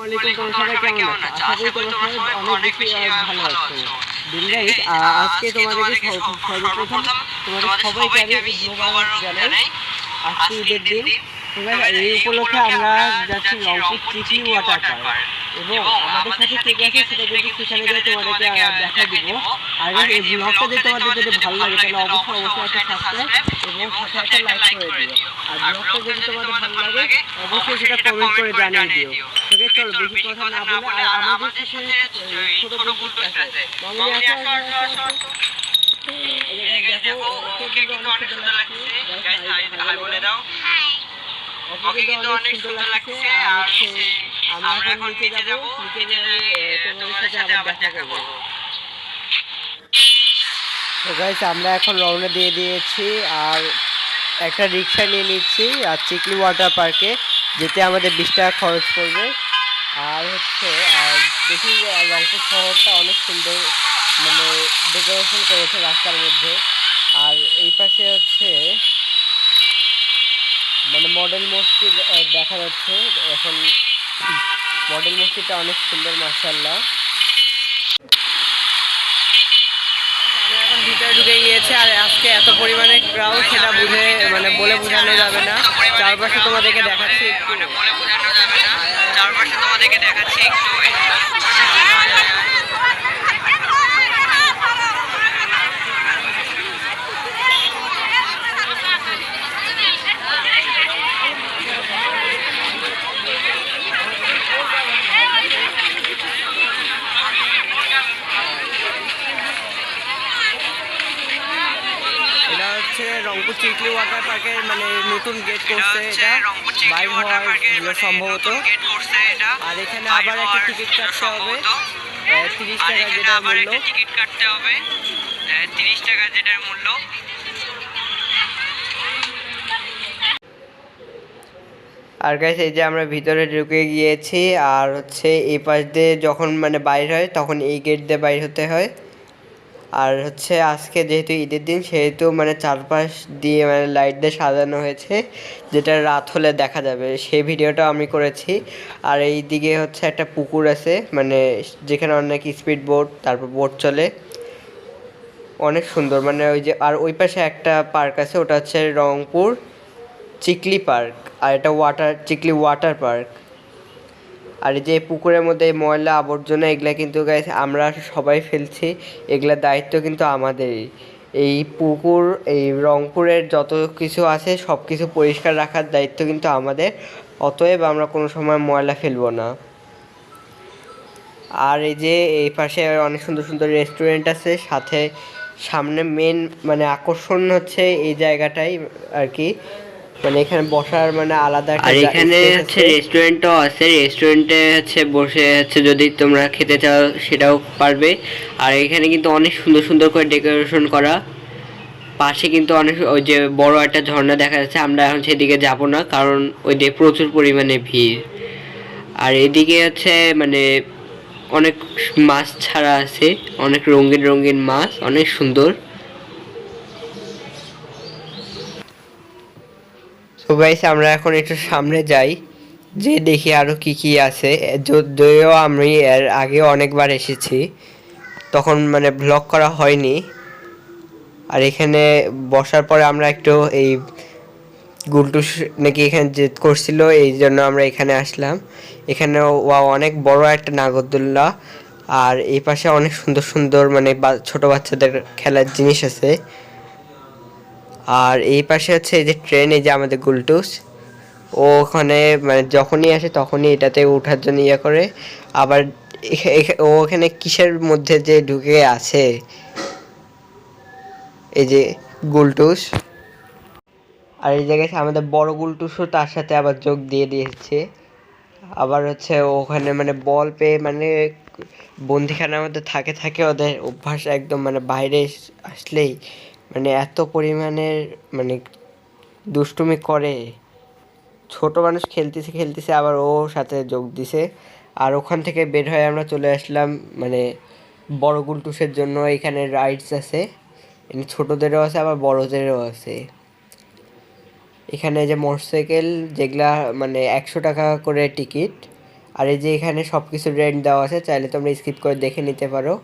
ওয়ালাইকুম, তোমরা সবাই কেমন আছো? আশা করি তোমরা সবাই অনেক বেশি ভালো আছো। গাইস, আজকে তোমাদেরকে সর্বপ্রথম তোমাদের সবাইকে আমি ঈদ মোবারক জানাই। আজকে ঈদের দিন। এই উপলক্ষে আমরা যাচ্ছি রংপুর চিকলি ওয়াটার পার্ক, এবং আমাদের সাথে কে কে আছে সেটা কিন্তু সেখানে গিয়ে তোমাদেরকে দেখা দিব। আর এই ব্লগটা যদি তোমাদের যদি ভালো লাগে তাহলে অবশ্যই একটা সাবস্ক্রাইব এবং সাথে একটা লাইক করে দিও। আর ব্লগটা যদি তোমাদের ভালো লাগে অবশ্যই সেটা কমেন্ট করে জানিয়ে দিও। ওকে, চলো বেশি কথা না বলে আমাদের সাথে ছোট গুল্টু আছে। মামুনি আসো আসো আসো আসো। এই দেখো, ওকে কিন্তু অনেক সুন্দর লাগছে। গাইস, হাই বলে দাও। ওকে কিন্তু অনেক সুন্দর লাগছে। আর আমরা এখন নিচে যাব, নিচে যেয়ে তোমাদের সাথে আবার দেখা করব। তো গাইস, আমরা এখন রওনা দিয়ে দিয়েছি আর একটা রিক্সা নিয়ে নিচ্ছি আর চিকলি ওয়াটার পার্কে যেতে আমাদের 20 টাকা খরচ পড়বে। আর দেখি রংপুর শহরটা অনেক সুন্দর, মানে ডেকোরেশন করেছে রাস্তার মধ্যে। আর এই পাশে মানে মডেল মসজিদ দেখা যাচ্ছে এখন। মডেল মসজিদটা অনেক সুন্দর, মাশাআল্লাহ। আমরা এখন ভিতরে ঢুকে গিয়েছে আর আজকে এত পরিমাণে ক্রাউড সেটা মানে বলে বোঝানো যাবে না। চারপাশে তোমাদেরকে দেখাচ্ছি একটু। রংপুর চিকলি ওয়াটার পার্কের মানে নতুন গেট করছে, এটা বাইর হওয়ার সম্ভবত। আর এখানে আবার একটা টিকিট কাটতে হবে 30 টাকা, যেটা মূল্য। টিকিট কাটতে হবে 30 টাকা, যেটার মূল্য। আর গাইস, এই যে আমরা ভিতরে ঢুকে গিয়েছি আর এই পাশ দিয়ে যখন মানে বাইর হয় তখন এই গেট দিয়ে বাইর হতে হয়। আর আজকে যেহেতু ঈদের দিন সেহেতু মানে চারপাশ দিয়ে মানে লাইট দিয়ে সাজানো হয়েছে, যেটা রাত হলে দেখা যাবে, সেই ভিডিওটা আমি করেছি। আর এই দিকে একটা পুকুর আছে, মানে যেখানে অনেক স্পিড বোট তারপর বোট চলে, অনেক সুন্দর। মানে আর ওই পাশে একটা পার্ক আছে, ওটা রংপুর চিকলি পার্ক। আর এটা চিকলি ওয়াটার পার্ক। আর এই যে পুকুরের মধ্যে ময়লা আবর্জনা এগুলা কিন্তু গাইস আমরা সবাই ফেলছি, এগুলার দায়িত্ব কিন্তু আমাদেরই। এই পুকুর, এই রংপুরের যত কিছু আছে সব কিছু পরিষ্কার রাখার দায়িত্ব কিন্তু আমাদের, অতএব আমরা কোনো সময় ময়লা ফেলবো না। আর এই যে এই পাশে অনেক সুন্দর সুন্দর রেস্টুরেন্ট আছে, সাথে সামনে মেন মানে আকর্ষণ এই জায়গাটাই আর কি, মানে এখানে বসার মানে আলাদা একটা। আর এখানে রেস্টুরেন্টও আছে, রেস্টুরেন্টে বসে যদি তোমরা খেতে চাও সেটাও পারবে। আর এখানে কিন্তু অনেক সুন্দর সুন্দর করে ডেকোরেশন করা। পাশে কিন্তু অনেক ওই যে বড় একটা ঝর্ণা দেখা যাচ্ছে, আমরা এখন সেদিকে যাব না কারণ ওই যে প্রচুর পরিমাণে ভিড়। আর এদিকে মানে অনেক মাছ ছাড়া আছে, অনেক রঙিন রঙিন মাছ, অনেক সুন্দর। তো গাইস, আমরা এখন একটু সামনে যাই, যে দেখি আরো কি কি আছে। যদিও আমি এর আগে অনেকবার এসেছি, তখন মানে ব্লগ করা হয়নি। আর এখানে বসার পরে আমরা একটু এই গুলটু নাকি এখানে জেদ করছিল, এই জন্য আমরা এখানে আসলাম। এখানে অনেক বড় একটা নাগরদোল্লা, আর এই পাশে অনেক সুন্দর সুন্দর মানে ছোট বাচ্চাদের খেলার জিনিস আছে। আর এই পাশে এই যে ট্রেন, এই যে আমাদের গুলটুস, ও ওখানে মানে যখনই আসে তখনই এটাতে ওঠার জন্য ইয়ে করে। আবার ও ওখানে কিসের মধ্যে যে ঢুকে আছে, এই যে গুলটুস। আর এই জায়গায় আমাদের বড় গুলটুসও তার সাথে আবার যোগ দিয়ে দিয়েছে। আবার ওখানে মানে বল পেয়ে মানে বন্দিখানার মধ্যে থাকে থাকে ওদের অভ্যাস একদম, মানে বাইরে আসলেই মানে এত পরিমাণের মানে দুষ্টুমি করে। ছোট মানুষ খেলতেছে খেলতেছে আবার ও সাথে যোগ দিছে। আর ওখান থেকে বের হয়ে আমরা চলে আসলাম মানে বড় গুলটুসের জন্য। এখানে রাইডস আছে, ছোটদেরও আছে আবার বড়দেরও আছে। এখানে যে মোটরসাইকেল যেগুলা মানে 100 টাকা করে টিকিট, আর এই যে এখানে সব কিছু রেন্ট দেওয়া আছে, চাইলে তোমরা স্কিপ করে দেখে নিতে পারো।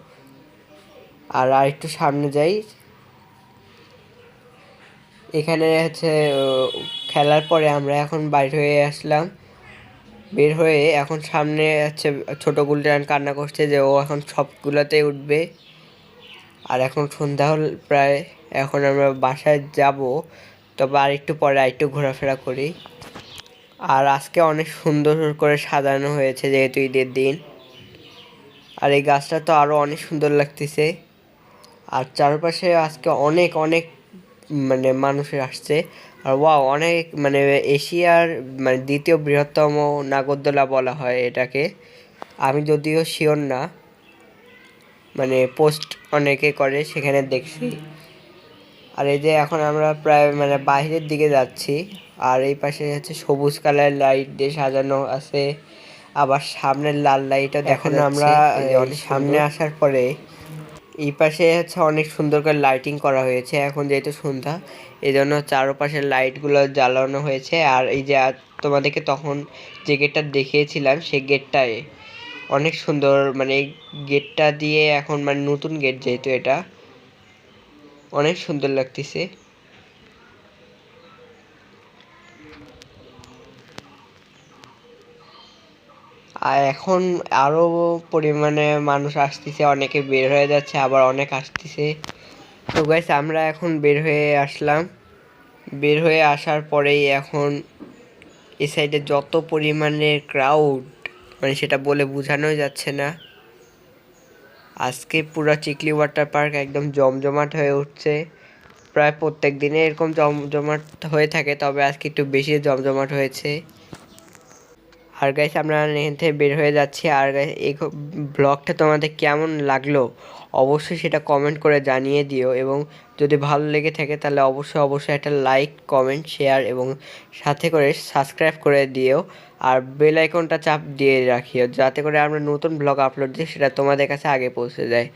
আর একটু সামনে যাই, এখানে হচ্ছে খেলার পরে আমরা এখন বাইর হয়ে আসলাম। বের হয়ে এখন সামনে হচ্ছে ছোট গুলটান কান্না করছে যে ও এখন সবগুলোতেই উঠবে। আর এখন সন্ধ্যা হল প্রায়, এখন আমরা বাসায় যাব, তবে আর একটু পরে আরেকটু ঘোরাফেরা করি। আর আজকে অনেক সুন্দর করে সাজানো হয়েছে যেহেতু ঈদের দিন। আর এই গাছটা তো আরও অনেক সুন্দর লাগতেছে। আর চারপাশে আজকে অনেক অনেক মানে মানুষের আসছে। আর ওয়াও, অনেক মানে এশিয়ার মানে দ্বিতীয় বৃহত্তম নাগরদোলা বলা হয় এটাকে। আমি যদিও শিওর না, মানে পোস্ট অনেকে করে সেখানে দেখছি। আর এই যে এখন আমরা প্রায় মানে বাইরের দিকে যাচ্ছি। আর এই পাশে হচ্ছে সবুজ কালার লাইট দিয়ে সাজানো আছে, আবার সামনের লাল লাইটও দেখা যাচ্ছে। আমরা সামনে আসার পরে এই পাশে হচ্ছে অনেক সুন্দর করে লাইটিং করা হয়েছে। এখন যেহেতু সন্ধ্যা, এই জন্য চারপাশের লাইটগুলো জ্বালানো হয়েছে। আর এই যে তোমাদেরকে তখন যে গেটটা দেখিয়েছিলাম সেই গেটটায় অনেক সুন্দর, মানে এই গেটটা দিয়ে এখন মানে নতুন গেট যেহেতু এটা অনেক সুন্দর লাগতেছে। আর এখন আরো পরিমাণে মানুষ আসতেছে, অনেকে বের হয়ে যাচ্ছে, আবার অনেক আসতেছে। তো গাইস, আমরা এখন বের হয়ে আসলাম। বের হয়ে আসার পরেই এখন এই সাইডে যত পরিমাণে ক্রাউড, মানে সেটা বলে বোঝানোই যাচ্ছে না। আজকে পুরো চিকলি ওয়াটার পার্ক একদম জমজমাট হয়ে উঠছে। প্রায় প্রত্যেক দিনে এরকম জমজমাট হয়ে থাকে, তবে আজকে একটু বেশি জমজমাট হয়েছে। আর গাইস, আমরা এখান থেকে বের হয়ে যাচ্ছি। আর গাইস, এই ব্লগটা তোমাদের কেমন লাগলো অবশ্যই সেটা কমেন্ট করে জানিয়ে দিও, এবং যদি ভালো লেগে থাকে তাহলে অবশ্যই অবশ্যই একটা লাইক, কমেন্ট, শেয়ার এবং সাথে করে সাবস্ক্রাইব করে দিও। আর বেল আইকনটা চাপ দিয়ে রাখিও, যাতে করে আমরা নতুন ব্লগ আপলোড দিই সেটা তোমাদের কাছে আগে পৌঁছে যায়।